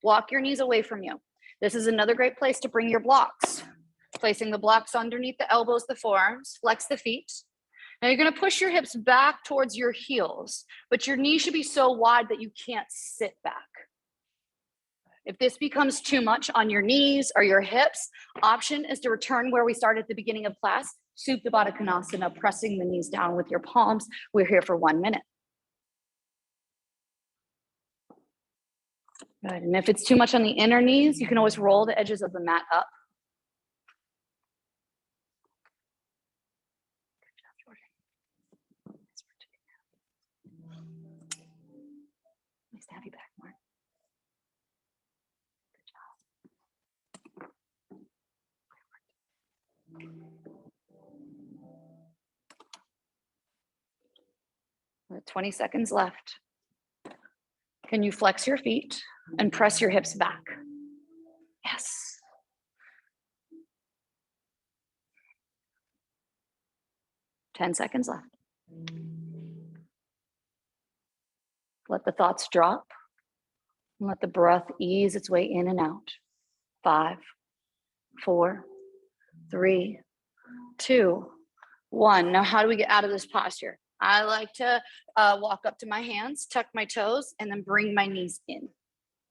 walk your knees away from you. This is another great place to bring your blocks. Placing the blocks underneath the elbows, the forearms, flex the feet. Now you're gonna push your hips back towards your heels, but your knee should be so wide that you can't sit back. If this becomes too much on your knees or your hips, option is to return where we started at the beginning of class, Supta Baddha Konasana, pressing the knees down with your palms. We're here for 1 minute. Good, and if it's too much on the inner knees, you can always roll the edges of the mat up. Nice to have you back, Mark. Good job. 20 seconds left. Can you flex your feet and press your hips back? Yes. Ten seconds left. Let the thoughts drop. And let the breath ease its way in and out. 5, 4, 3, 2, 1. Now, how do we get out of this posture? I like to walk up to my hands, tuck my toes, and then bring my knees in.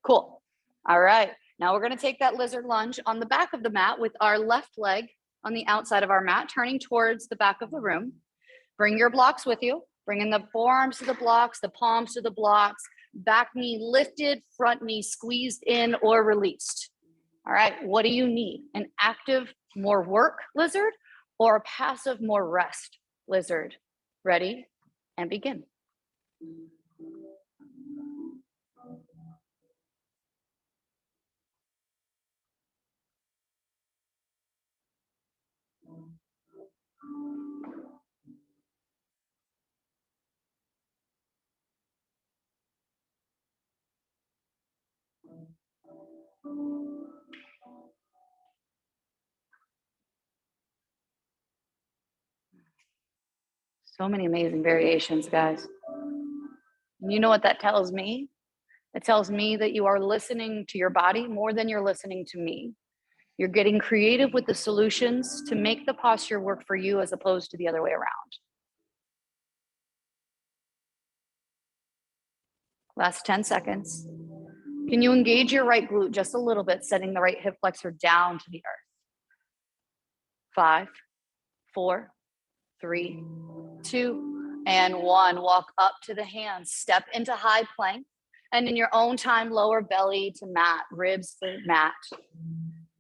Cool. All right. Now we're going to take that lizard lunge on the back of the mat with our left leg on the outside of our mat, turning towards the back of the room. Bring your blocks with you. Bring in the forearms to the blocks, the palms to the blocks, back knee lifted, front knee squeezed in or released. All right. What do you need? An active, more work lizard or a passive, more rest lizard? Ready and begin. So many amazing variations, guys. You know what that tells me? It tells me that you are listening to your body more than you're listening to me. You're getting creative with the solutions to make the posture work for you as opposed to the other way around. Last 10 seconds. Can you engage your right glute just a little bit, setting the right hip flexor down to the earth? 5, 4, 3, 2, and 1. Walk up to the hands, step into high plank, and in your own time, lower belly to mat, ribs to mat.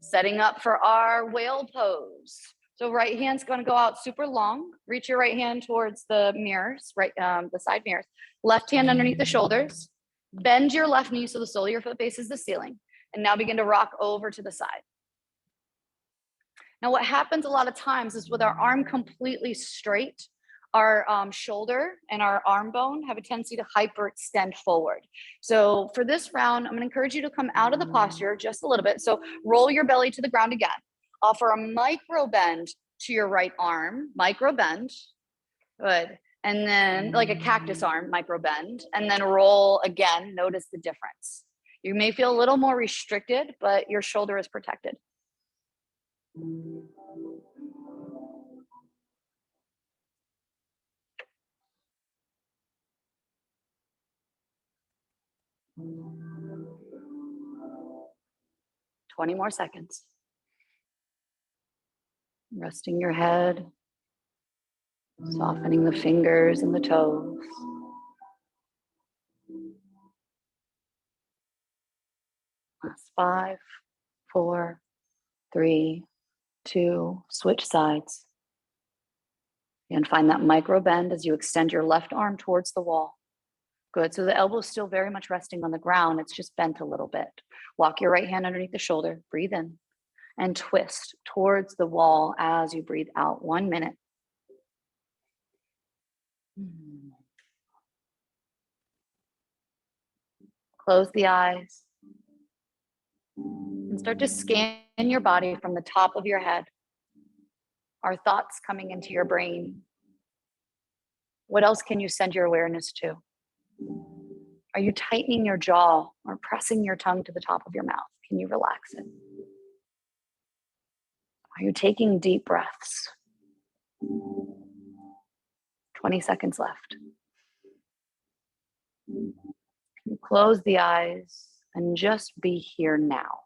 Setting up for our whale pose. So right hand's gonna go out super long. Reach your right hand towards the mirrors, right, the side mirrors. Left hand underneath the shoulders. Bend your left knee so the sole of your foot faces the ceiling. And now begin to rock over to the side. Now what happens a lot of times is with our arm completely straight, our shoulder and our arm bone have a tendency to hyperextend forward. So for this round, I'm going to encourage you to come out of the posture just a little bit. So roll your belly to the ground again. Offer a micro bend to your right arm, micro bend. Good. And then like a cactus arm, micro bend, and then roll again. Notice the difference. You may feel a little more restricted, but your shoulder is protected. 20 more seconds. Resting your head, softening the fingers and the toes. Last 5, 4, 3, 2, switch sides. And find that micro bend as you extend your left arm towards the wall. Good, so the elbow is still very much resting on the ground. It's just bent a little bit. Walk your right hand underneath the shoulder, breathe in, and twist towards the wall as you breathe out. 1 minute. Close the eyes and start to scan your body from the top of your head. Are thoughts coming into your brain? What else can you send your awareness to? Are you tightening your jaw or pressing your tongue to the top of your mouth? Can you relax it? Are you taking deep breaths? 20 seconds left. Can you close the eyes and just be here now?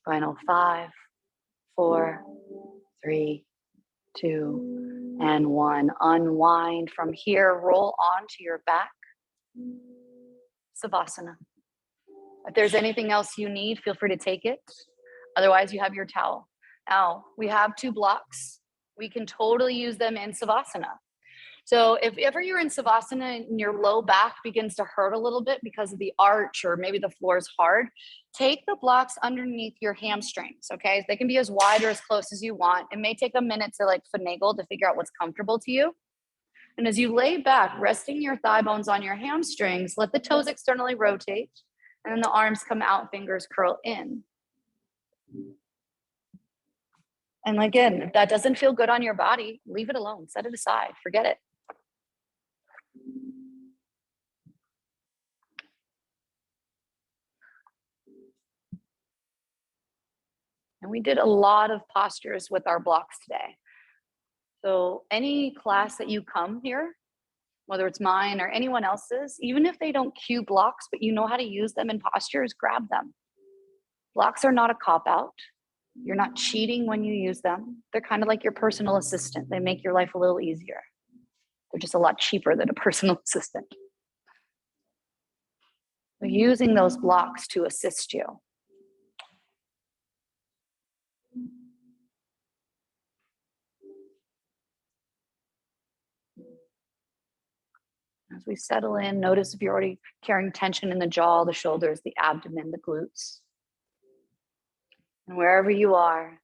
Final 5, 4, 3, 2, and 1. Unwind from here, roll onto your back. Savasana. If there's anything else you need, feel free to take it. Otherwise, you have your towel. Now, we have 2 blocks. We can totally use them in Savasana. So if ever you're in Savasana and your low back begins to hurt a little bit because of the arch or maybe the floor is hard, take the blocks underneath your hamstrings, okay? They can be as wide or as close as you want. It may take a minute to like finagle to figure out what's comfortable to you. And as you lay back, resting your thigh bones on your hamstrings, let the toes externally rotate, and then the arms come out, fingers curl in. And again, if that doesn't feel good on your body, leave it alone, set it aside, forget it. And we did a lot of postures with our blocks today. So any class that you come here, whether it's mine or anyone else's, even if they don't cue blocks, but you know how to use them in postures, grab them. Blocks are not a cop-out. You're not cheating when you use them. They're kind of like your personal assistant. They make your life a little easier. They're just a lot cheaper than a personal assistant. So using those blocks to assist you. As we settle in, notice if you're already carrying tension in the jaw, the shoulders, the abdomen, the glutes. And wherever you are,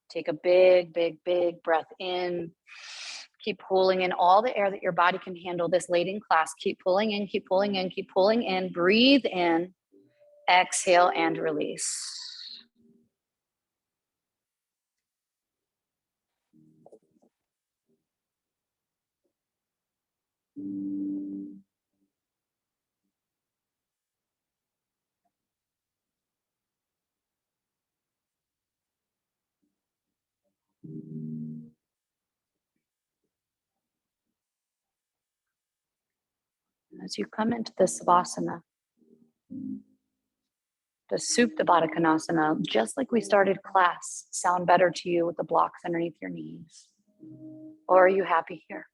take a big, big, big breath in. Keep pulling in all the air that your body can handle this late in class. Keep pulling in, keep pulling in, keep pulling in. Breathe in, exhale, and release. As you come into the Savasana, the Supta Baddha Konasana, just like we started class, sound better to you with the blocks underneath your knees? Or are you happy here?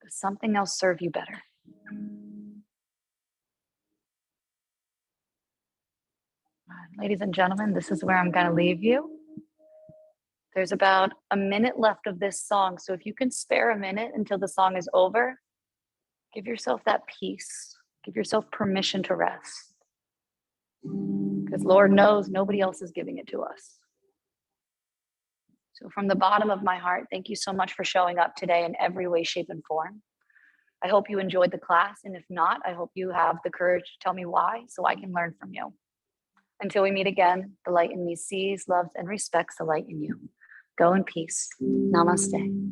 Does something else serve you better? Ladies and gentlemen, this is where I'm going to leave you. There's about a minute left of this song. So if you can spare a minute until the song is over, give yourself that peace. Give yourself permission to rest. Because Lord knows nobody else is giving it to us. So from the bottom of my heart, thank you so much for showing up today in every way, shape, and form. I hope you enjoyed the class. And if not, I hope you have the courage to tell me why so I can learn from you. Until we meet again, the light in me sees, loves, and respects the light in you. Go in peace. Namaste.